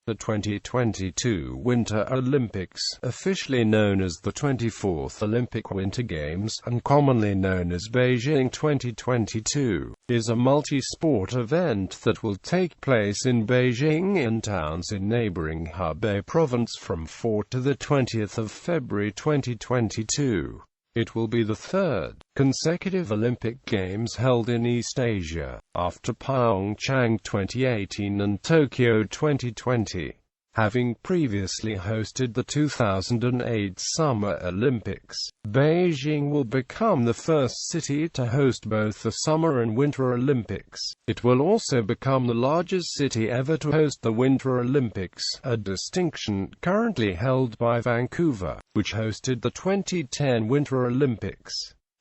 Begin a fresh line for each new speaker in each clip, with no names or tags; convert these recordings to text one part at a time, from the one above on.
The 2022 Winter Olympics, officially known as the 24th Olympic Winter Games, and commonly known as Beijing 2022, is a multi-sport event that will take place in Beijing and towns in neighboring Hebei province from 4 to the 20th of February 2022. It will be the third consecutive Olympic Games held in East Asia, after Pyeongchang 2018 and Tokyo 2020. Having previously hosted the 2008 Summer Olympics, Beijing will become the first city to host both the Summer and Winter Olympics. It will also become the largest city ever to host the Winter Olympics, a distinction currently held by Vancouver, which hosted the 2010 Winter Olympics.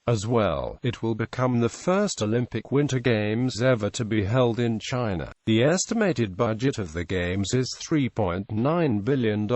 As well, it will become the first Olympic Winter Games ever to be held in China. The estimated budget of the Games is $3.9 billion,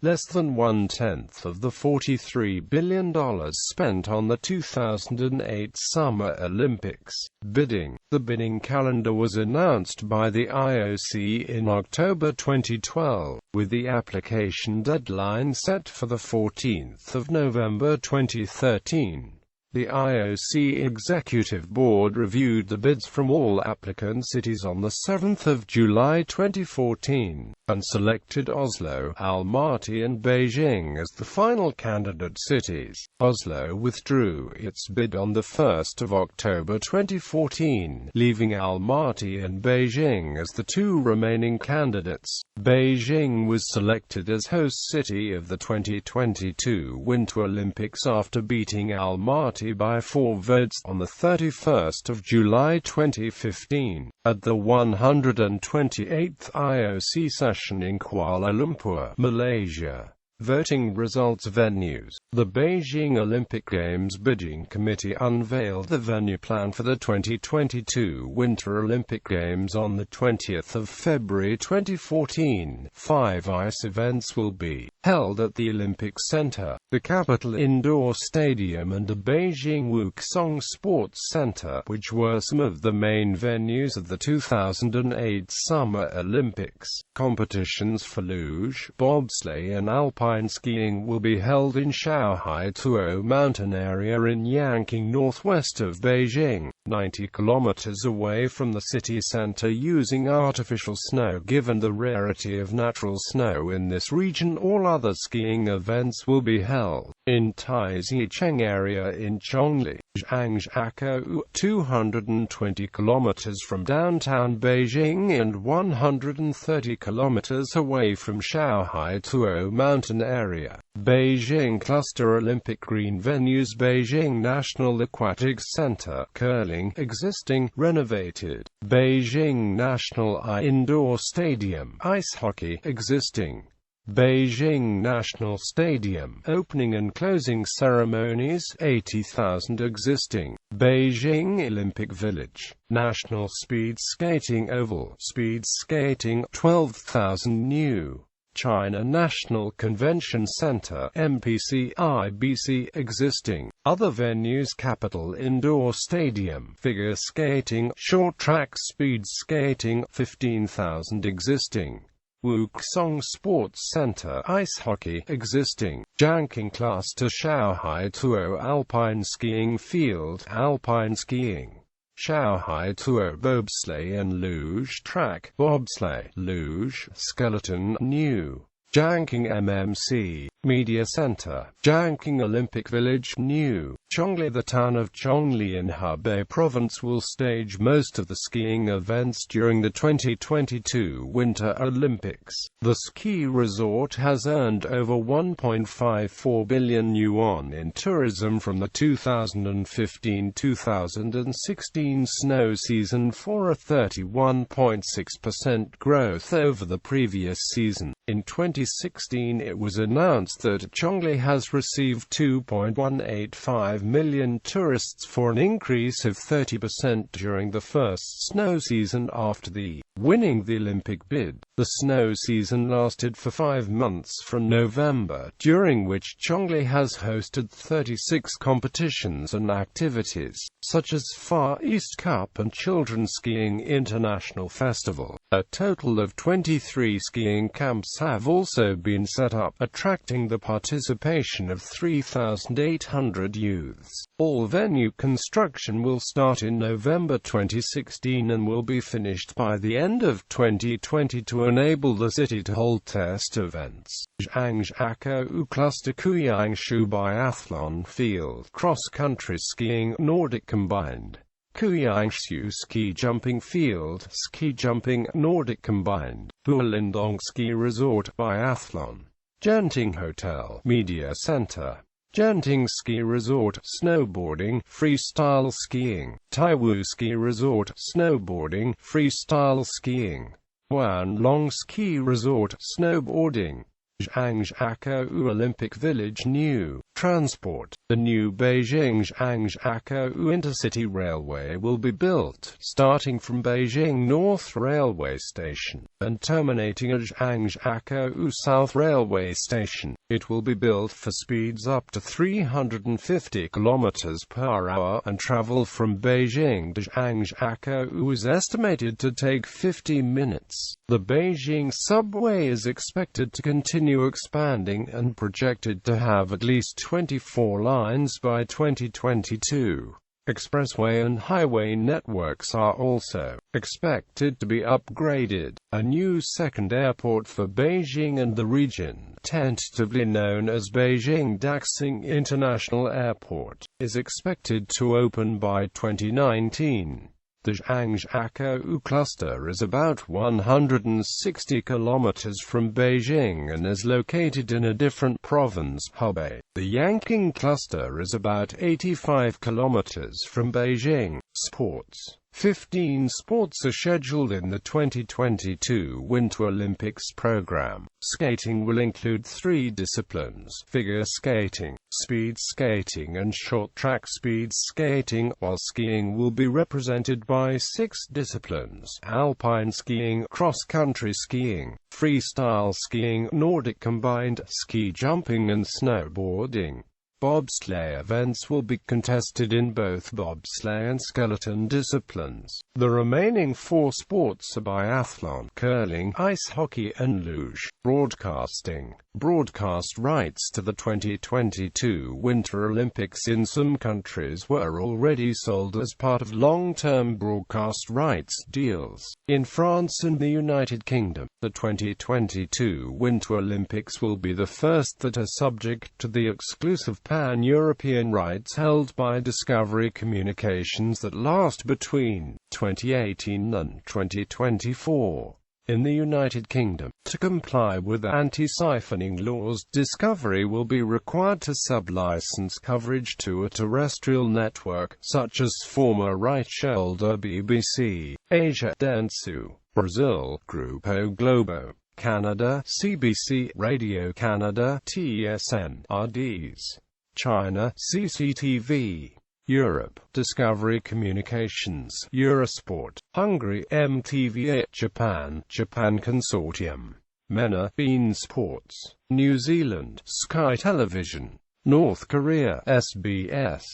less than one-tenth of the $43 billion spent on the 2008 Summer Olympics. Bidding. The bidding calendar was announced by the IOC in October 2012, with the application deadline set for the 14th of November 2013. The IOC Executive Board reviewed the bids from all applicant cities on the 7th of July 2014, and selected Oslo, Almaty and Beijing as the final candidate cities. Oslo withdrew its bid on the 1st of October 2014, leaving Almaty and Beijing as the two remaining candidates. Beijing was selected as host city of the 2022 Winter Olympics after beating Almaty by 4 votes on the 31st of July 2015, at the 128th IOC session in Kuala Lumpur, Malaysia. Voting results. Venues. The Beijing Olympic Games Bidding Committee unveiled the venue plan for the 2022 Winter Olympic Games on the 20th of February 2014. 5 ice events will be held at the Olympic Center, the Capital Indoor Stadium and the Beijing Wuxong Sports Center, which were some of the main venues of the 2008 Summer Olympics. Competitions for luge, bobsleigh and alpine skiing will be held in Shanghai-Tuo mountain area in Yanqing northwest of Beijing, 90 kilometers away from the city center, using artificial snow. Given the rarity of natural snow in this region, all other skiing events will be held in Taizicheng area in Zhongli, Zhangjiakou, 220 kilometers from downtown Beijing and 130 kilometers away from Shanghai-Tuo mountain area. Beijing Cluster Olympic Green Venues. Beijing National Aquatics Center, curling, existing, renovated. Beijing National Indoor Stadium, ice hockey, existing. Beijing National Stadium, opening and closing ceremonies, 80,000 existing. Beijing Olympic Village, National Speed Skating Oval, speed skating, 12,000 new. China National Convention Center, MPC-IBC, existing. Other venues: Capital Indoor Stadium, figure skating, short track speed skating, 15,000 existing. Wuxong Sports Center, ice hockey, existing. Jiangqing Cluster Shanghai-Tuo Alpine Skiing Field, alpine skiing. Shanghai-Tuo bobsleigh and luge track, bobsleigh, luge, skeleton, new. Jiangqing MMC, Media Center, Jiangqing Olympic Village, new. Zhongli. The town of Zhongli in Hebei province will stage most of the skiing events during the 2022 Winter Olympics. The ski resort has earned over 1.54 billion yuan in tourism from the 2015-2016 snow season, for a 31.6% growth over the previous season. In 2016 it was announced that Zhongli has received 2.185 million tourists, for an increase of 30% during the first snow season after winning the Olympic bid. The snow season lasted for 5 months from November, during which Chongli has hosted 36 competitions and activities, such as Far East Cup and Children's Skiing International Festival. A total of 23 skiing camps have also been set up, attracting the participation of 3,800 youths. All venue construction will start in November 2016 and will be finished by the end of 2020 to enable the city to hold test events. Zhangjiakou Cluster Kuyangshu Biathlon Field Cross-country skiing Nordic combined. Kuyangshu Ski Jumping Field Ski Jumping Nordic combined. Hualindong Ski Resort Biathlon. Genting Hotel Media Center. Genting Ski Resort Snowboarding Freestyle Skiing. Taiwu Ski Resort Snowboarding Freestyle Skiing. Huanlong Ski Resort Snowboarding. Zhangjiakou Olympic Village New Transport. The new Beijing-Zhangjiakou Intercity Railway will be built, starting from Beijing North Railway Station, and terminating at Zhangjiakou South Railway Station. It will be built for speeds up to 350 km per hour, and travel from Beijing to Zhangjiakou is estimated to take 50 minutes. The Beijing subway is expected to continue expanding and projected to have at least 24 lines by 2022. Expressway and highway networks are also expected to be upgraded. A new second airport for Beijing and the region, tentatively known as Beijing Daxing International Airport, is expected to open by 2019. The Zhangjiakou cluster is about 160 kilometers from Beijing and is located in a different province, Hebei. The Yanqing cluster is about 85 kilometers from Beijing. Sports. 15 sports are scheduled in the 2022 Winter Olympics program. Skating will include 3 disciplines: figure skating, speed skating and short track speed skating, while skiing will be represented by 6 disciplines: alpine skiing, cross-country skiing, freestyle skiing, Nordic combined, ski jumping and snowboarding. Bobsleigh events will be contested in both bobsleigh and skeleton disciplines. The remaining 4 sports are biathlon, curling, ice hockey and luge. Broadcasting. Broadcast rights to the 2022 Winter Olympics in some countries were already sold as part of long-term broadcast rights deals. In France and the United Kingdom, the 2022 Winter Olympics will be the first that are subject to the exclusive pan-European rights held by Discovery Communications that last between 2018 and 2024. In the United Kingdom, to comply with anti-siphoning laws, Discovery will be required to sub-license coverage to a terrestrial network, such as former right-shoulder BBC, Asia Dentsu, Brazil, Grupo Globo, Canada, CBC, Radio Canada, TSN, RDs, China, CCTV, Europe, Discovery Communications, Eurosport, Hungary, MTV8, Japan, Japan Consortium, MENA, Bein Sports, New Zealand, Sky Television, North Korea, SBS,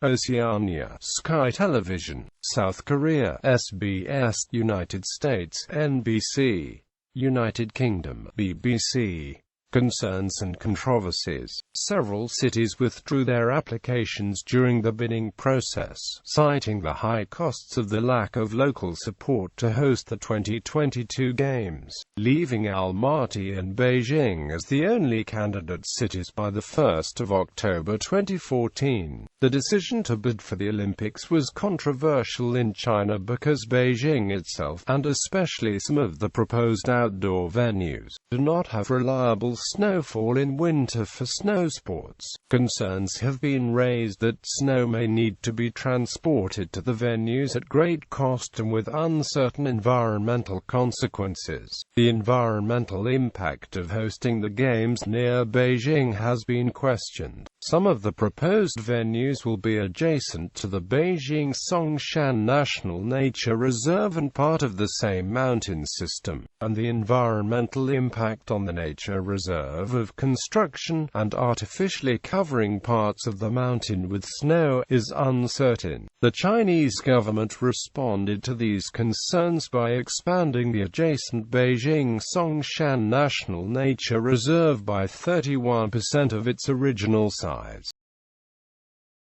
Oceania, Sky Television, South Korea, SBS, United States, NBC, United Kingdom, BBC. Concerns and controversies. Several cities withdrew their applications during the bidding process, citing the high costs of the lack of local support to host the 2022 Games, leaving Almaty and Beijing as the only candidate cities by the 1st of October 2014. The decision to bid for the Olympics was controversial in China because Beijing itself, and especially some of the proposed outdoor venues, do not have reliable snowfall in winter for snow sports. Concerns have been raised that snow may need to be transported to the venues at great cost and with uncertain environmental consequences. The environmental impact of hosting the Games near Beijing has been questioned. Some of the proposed venues will be adjacent to the Beijing Songshan National Nature Reserve and part of the same mountain system, and the environmental impact on the nature reserve of construction and artificially covering parts of the mountain with snow is uncertain. The Chinese government responded to these concerns by expanding the adjacent Beijing Songshan National Nature Reserve by 31% of its original size.